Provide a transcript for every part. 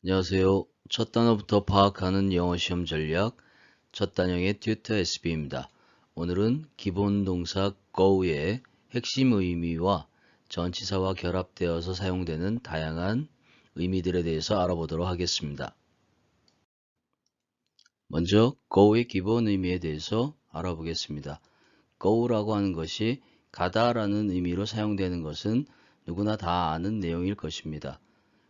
안녕하세요. 첫 단어부터 파악하는 영어 시험 전략 첫 단형의 튜터 SB입니다. 오늘은 기본 동사 go의 핵심 의미와 전치사와 결합되어서 사용되는 다양한 의미들에 대해서 알아보도록 하겠습니다. 먼저 go의 기본 의미에 대해서 알아보겠습니다. go라고 하는 것이 가다라는 의미로 사용되는 것은 누구나 다 아는 내용일 것입니다.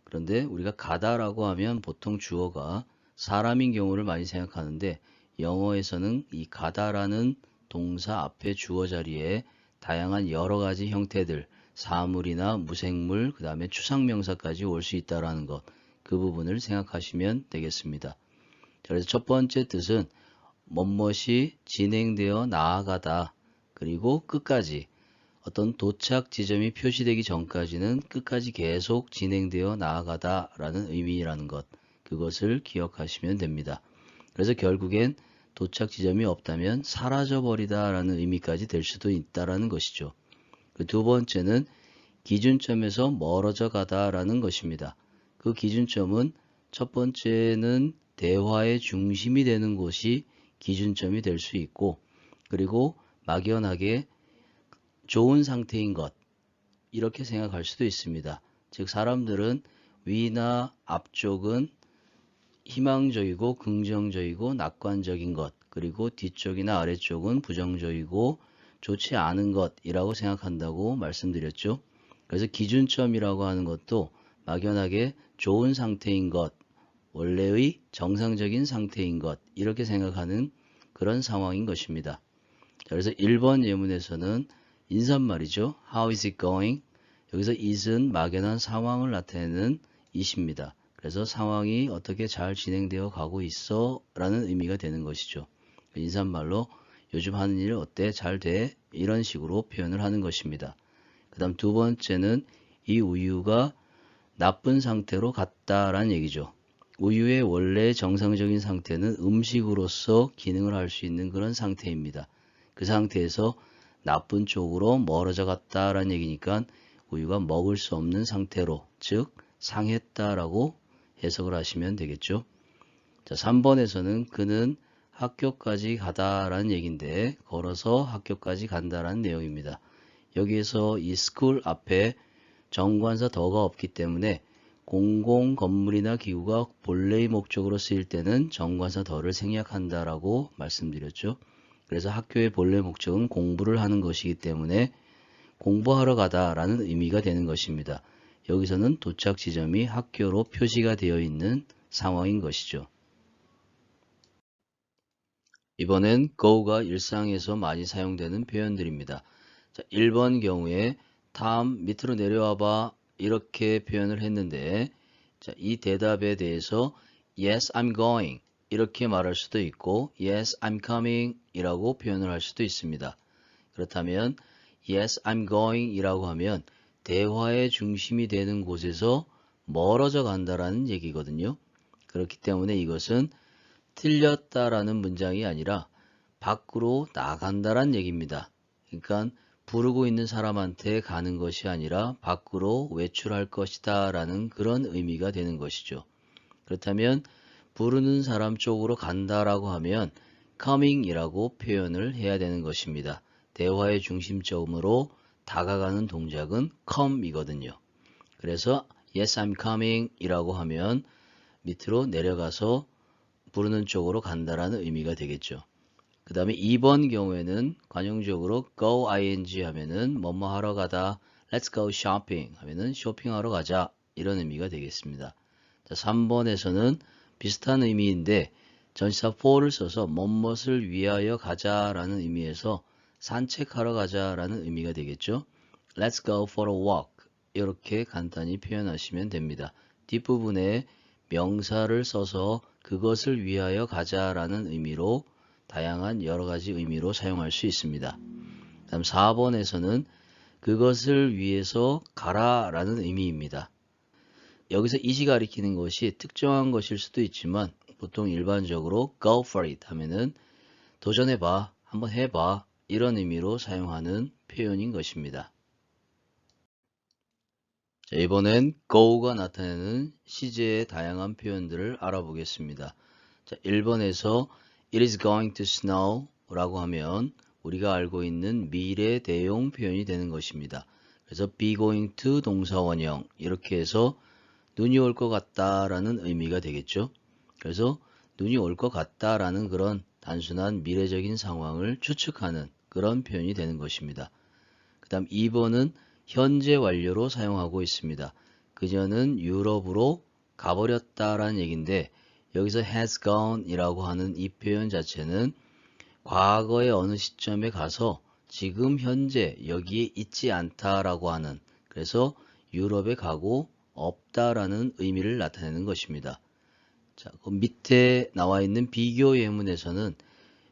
그런데 우리가 가다라고 하면 보통 주어가 사람인 경우를 많이 생각하는데 영어에서는 이 가다라는 동사 앞에 주어 자리에 다양한 여러 가지 형태들, 사물이나 무생물, 그 다음에 추상명사까지 올 수 있다는 것, 그 부분을 생각하시면 되겠습니다. 그래서 첫 번째 뜻은 뭐뭇이 진행되어 나아가다, 그리고 끝까지 어떤 도착 지점이 표시되기 전까지는 끝까지 계속 진행되어 나아가다 라는 의미라는 것, 그것을 기억하시면 됩니다. 그래서 결국엔 도착 지점이 없다면 사라져버리다 라는 의미까지 될 수도 있다라는 것이죠. 그 두 번째는 기준점에서 멀어져 가다 라는 것입니다. 그 기준점은 첫 번째는 대화의 중심이 되는 곳이 기준점이 될 수 있고, 그리고 막연하게 좋은 상태인 것, 이렇게 생각할 수도 있습니다. 즉 사람들은 위나 앞쪽은 희망적이고 긍정적이고 낙관적인 것, 그리고 뒤쪽이나 아래쪽은 부정적이고 좋지 않은 것이라고 생각한다고 말씀드렸죠. 그래서 기준점이라고 하는 것도 막연하게 좋은 상태인 것, 원래의 정상적인 상태인 것, 이렇게 생각하는 그런 상황인 것입니다. 그래서 1번 예문에서는 인사말이죠. How is it going? 여기서 is은 막연한 상황을 나타내는 it입니다. 그래서 상황이 어떻게 잘 진행되어 가고 있어? 라는 의미가 되는 것이죠. 인사말로 요즘 하는 일 어때? 잘 돼? 이런 식으로 표현을 하는 것입니다. 그 다음 두 번째는 이 우유가 나쁜 상태로 갔다라는 얘기죠. 우유의 원래 정상적인 상태는 음식으로서 기능을 할 수 있는 그런 상태입니다. 그 상태에서 나쁜 쪽으로 멀어져 갔다라는 얘기니까 우유가 먹을 수 없는 상태로, 즉 상했다라고 해석을 하시면 되겠죠. 자, 3번에서는 그는 학교까지 가다라는 얘기인데 걸어서 학교까지 간다라는 내용입니다. 여기에서 이 school 앞에 정관사 더가 없기 때문에 공공 건물이나 기구가 본래의 목적으로 쓰일 때는 정관사 더를 생략한다라고 말씀드렸죠. 그래서 학교의 본래 목적은 공부를 하는 것이기 때문에 공부하러 가다라는 의미가 되는 것입니다. 여기서는 도착 지점이 학교로 표시가 되어 있는 상황인 것이죠. 이번엔 go가 일상에서 많이 사용되는 표현들입니다. 자, 1번 경우에 탐 밑으로 내려와봐 이렇게 표현을 했는데 자, 이 대답에 대해서 Yes, I'm going 이렇게 말할 수도 있고 Yes, I'm coming 이라고 표현을 할 수도 있습니다. 그렇다면 Yes, I'm going 이라고 하면 대화의 중심이 되는 곳에서 멀어져 간다라는 얘기거든요. 그렇기 때문에 이것은 틀렸다라는 문장이 아니라 밖으로 나간다란 얘기입니다. 그러니까 부르고 있는 사람한테 가는 것이 아니라 밖으로 외출할 것이다 라는 그런 의미가 되는 것이죠. 그렇다면 부르는 사람 쪽으로 간다라고 하면 coming 이라고 표현을 해야 되는 것입니다. 대화의 중심점으로 다가가는 동작은 come 이거든요. 그래서 yes I'm coming 이라고 하면 밑으로 내려가서 부르는 쪽으로 간다라는 의미가 되겠죠. 그 다음에 2번 경우에는 관용적으로 go ing 하면은 뭐뭐 하러 가다, let's go shopping 하면은 쇼핑하러 가자 이런 의미가 되겠습니다. 자, 3번에서는 비슷한 의미인데 전치사 for를 써서 뭐뭇을 위하여 가자라는 의미에서 산책하러 가자라는 의미가 되겠죠. Let's go for a walk 이렇게 간단히 표현하시면 됩니다. 뒷부분에 명사를 써서 그것을 위하여 가자라는 의미로 다양한 여러 가지 의미로 사용할 수 있습니다. 다음 4번에서는 그것을 위해서 가라라는 의미입니다. 여기서 이시 가리키는 것이 특정한 것일 수도 있지만 보통 일반적으로 go for it 하면은 도전해봐, 한번 해봐 이런 의미로 사용하는 표현인 것입니다. 자, 이번엔 go가 나타내는 시제의 다양한 표현들을 알아보겠습니다. 자, 1번에서 It is going to snow 라고 하면 우리가 알고 있는 미래 대용 표현이 되는 것입니다. 그래서 be going to 동사 원형 이렇게 해서 눈이 올 것 같다라는 의미가 되겠죠. 그래서 눈이 올 것 같다라는 그런 단순한 미래적인 상황을 추측하는 그런 표현이 되는 것입니다. 그 다음 2번은 현재 완료로 사용하고 있습니다. 그녀는 유럽으로 가버렸다라는 얘기인데 여기서 has gone 이라고 하는 이 표현 자체는 과거의 어느 시점에 가서 지금 현재 여기에 있지 않다라고 하는, 그래서 유럽에 가고 없다라는 의미를 나타내는 것입니다. 자, 그 밑에 나와 있는 비교 예문에서는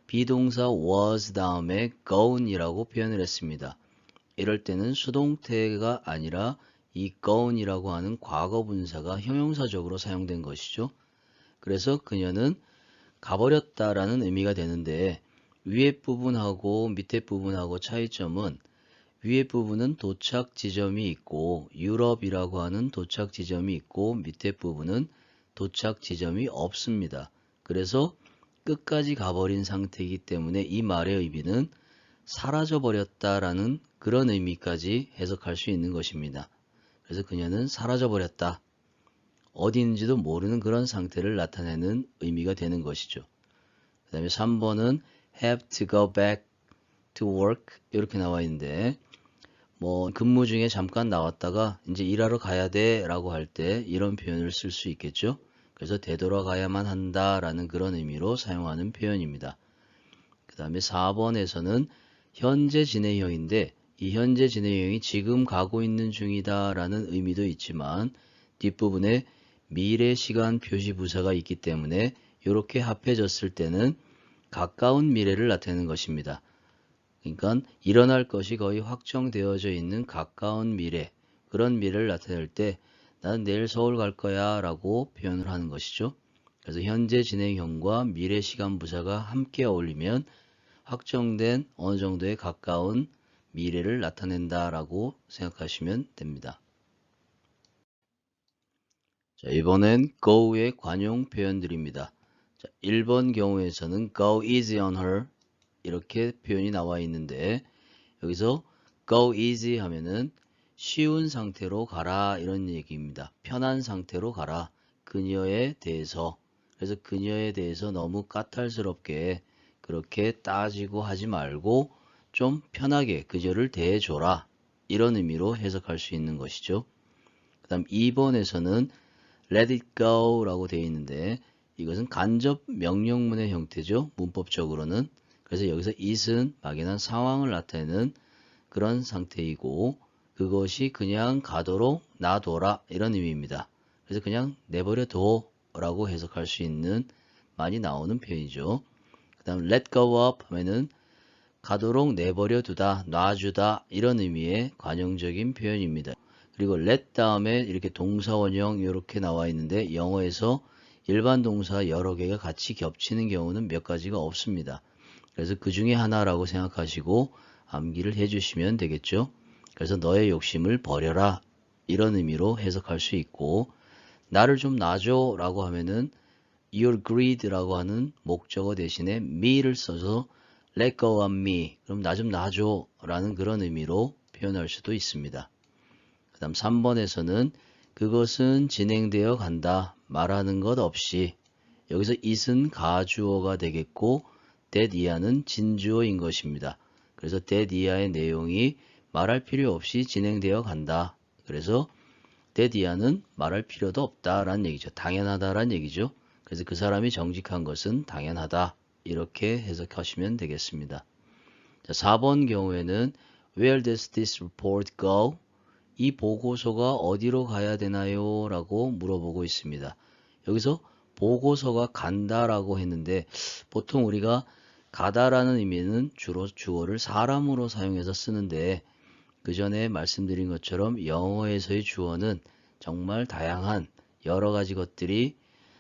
비동사 was 다음에 gone이라고 표현을 했습니다. 이럴 때는 수동태가 아니라 이 gone이라고 하는 과거 분사가 형용사적으로 사용된 것이죠. 그래서 그녀는 가버렸다라는 의미가 되는데 위에 부분하고 밑에 부분하고 차이점은 위에 부분은 도착 지점이 있고 유럽이라고 하는 도착 지점이 있고 밑에 부분은 도착 지점이 없습니다. 그래서 끝까지 가버린 상태이기 때문에 이 말의 의미는 사라져버렸다라는 그런 의미까지 해석할 수 있는 것입니다. 그래서 그녀는 사라져버렸다. 어디 있는지도 모르는 그런 상태를 나타내는 의미가 되는 것이죠. 그 다음에 3번은 have to go back to work 이렇게 나와 있는데 뭐 근무 중에 잠깐 나왔다가 이제 일하러 가야 돼 라고 할 때 이런 표현을 쓸 수 있겠죠. 그래서 되돌아가야만 한다라는 그런 의미로 사용하는 표현입니다. 그 다음에 4번에서는 현재 진행형인데 이 현재 진행형이 지금 가고 있는 중이다 라는 의미도 있지만 뒷부분에 미래 시간 표시 부사가 있기 때문에 이렇게 합해졌을 때는 가까운 미래를 나타내는 것입니다. 그러니까 일어날 것이 거의 확정되어져 있는 가까운 미래, 그런 미래를 나타낼 때 나는 내일 서울 갈 거야 라고 표현을 하는 것이죠. 그래서 현재 진행형과 미래 시간 부사가 함께 어울리면 확정된 어느 정도의 가까운 미래를 나타낸다라고 생각하시면 됩니다. 자, 이번엔 go의 관용 표현들입니다. 자, 1번 경우에서는 go easy on her 이렇게 표현이 나와 있는데 여기서 go easy 하면은 쉬운 상태로 가라 이런 얘기입니다. 편한 상태로 가라. 그녀에 대해서. 그래서 그녀에 대해서 너무 까탈스럽게 그렇게 따지고 하지 말고 좀 편하게 그녀를 대해줘라. 이런 의미로 해석할 수 있는 것이죠. 그 다음 2번에서는 let it go 라고 되어 있는데 이것은 간접 명령문의 형태죠. 문법적으로는. 그래서 여기서 it은 막연한 상황을 나타내는 그런 상태이고 그것이 그냥 가도록 놔둬라 이런 의미입니다. 그래서 그냥 내버려 둬 라고 해석할 수 있는 많이 나오는 표현이죠. 그 다음 let go up 하면은 가도록 내버려 두다, 놔주다 이런 의미의 관용적인 표현입니다. 그리고 let 다음에 이렇게 동사 원형 이렇게 나와 있는데 영어에서 일반 동사 여러 개가 같이 겹치는 경우는 몇 가지가 없습니다. 그래서 그 중에 하나라고 생각하시고 암기를 해주시면 되겠죠. 그래서 너의 욕심을 버려라 이런 의미로 해석할 수 있고 나를 좀 놔줘 라고 하면은 your greed라고 하는 목적어 대신에 me를 써서 let go of me 그럼 나 좀 놔줘 라는 그런 의미로 표현할 수도 있습니다. 그 다음 3번에서는 그것은 진행되어 간다 말하는 것 없이 여기서 it은 가주어가 되겠고 that 이하는 진주어인 것입니다. 그래서 that 이하의 내용이 말할 필요 없이 진행되어 간다. 그래서 that 이하는 말할 필요도 없다라는 얘기죠. 당연하다라는 얘기죠. 그래서 그 사람이 정직한 것은 당연하다. 이렇게 해석하시면 되겠습니다. 자, 4번 경우에는 Where does this report go? 이 보고서가 어디로 가야 되나요? 라고 물어보고 있습니다. 여기서 보고서가 간다라고 했는데 보통 우리가 가다라는 의미는 주로 주어를 사람으로 사용해서 쓰는데 그 전에 말씀드린 것처럼 영어에서의 주어는 정말 다양한 여러 가지 것들이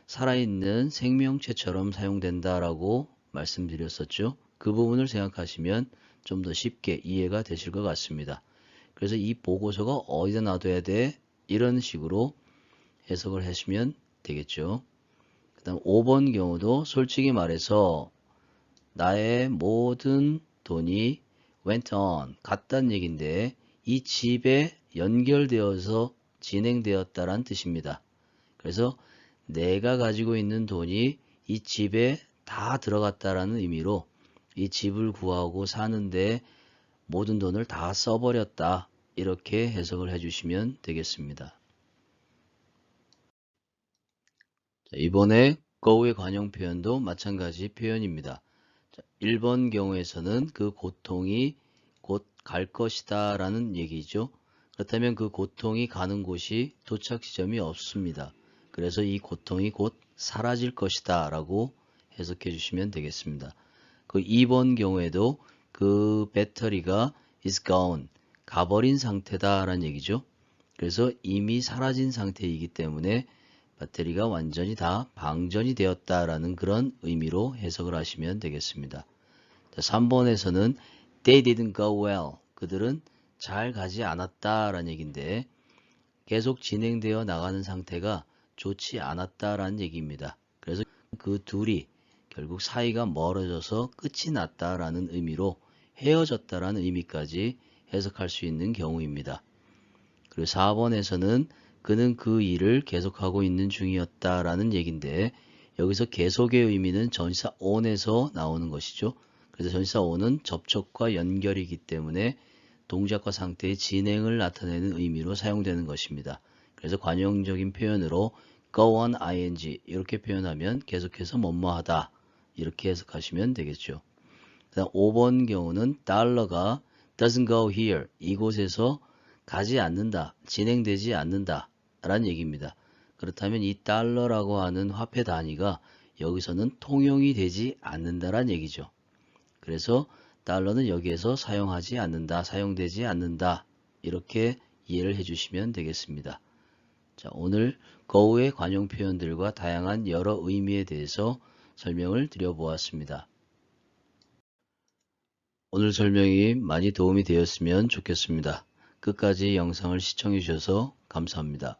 살아있는 생명체처럼 사용된다라고 말씀드렸었죠. 그 부분을 생각하시면 좀 더 쉽게 이해가 되실 것 같습니다. 그래서 이 보고서가 어디다 놔둬야 돼? 이런 식으로 해석을 하시면 되겠죠. 그 다음 5번 경우도 솔직히 말해서 나의 모든 돈이 went on, 갔다는 얘기인데 이 집에 연결되어서 진행되었다란 뜻입니다. 그래서 내가 가지고 있는 돈이 이 집에 다 들어갔다라는 의미로 이 집을 구하고 사는데 모든 돈을 다 써버렸다. 이렇게 해석을 해주시면 되겠습니다. 자, 이번에 go의 관용 표현도 마찬가지 표현입니다. 자, 1번 경우에서는 그 고통이 곧 갈 것이다 라는 얘기죠. 그렇다면 그 고통이 가는 곳이 도착 지점이 없습니다. 그래서 이 고통이 곧 사라질 것이다 라고 해석해 주시면 되겠습니다. 그 2번 경우에도 그 배터리가 is gone, 가버린 상태다 라는 얘기죠. 그래서 이미 사라진 상태이기 때문에 배터리가 완전히 다 방전이 되었다라는 그런 의미로 해석을 하시면 되겠습니다. 자, 3번에서는 they didn't go well. 그들은 잘 가지 않았다라는 얘기인데 계속 진행되어 나가는 상태가 좋지 않았다라는 얘기입니다. 그래서 그 둘이 결국 사이가 멀어져서 끝이 났다라는 의미로 헤어졌다라는 의미까지 해석할 수 있는 경우입니다. 그리고 4번에서는 그는 그 일을 계속하고 있는 중이었다라는 얘기인데 여기서 계속의 의미는 전치사 on에서 나오는 것이죠. 그래서 전치사 on은 접촉과 연결이기 때문에 동작과 상태의 진행을 나타내는 의미로 사용되는 것입니다. 그래서 관용적인 표현으로 go on ing 이렇게 표현하면 계속해서 뭐뭐하다 이렇게 해석하시면 되겠죠. 그다음 5번 경우는 달러가 doesn't go here 이곳에서 가지 않는다, 진행되지 않는다 라는 얘기입니다. 그렇다면 이 달러라고 하는 화폐 단위가 여기서는 통용이 되지 않는다라는 얘기죠. 그래서 달러는 여기에서 사용하지 않는다, 사용되지 않는다 이렇게 이해를 해주시면 되겠습니다. 자, 오늘 go의 관용 표현들과 다양한 여러 의미에 대해서 설명을 드려보았습니다. 오늘 설명이 많이 도움이 되었으면 좋겠습니다. 끝까지 영상을 시청해 주셔서 감사합니다.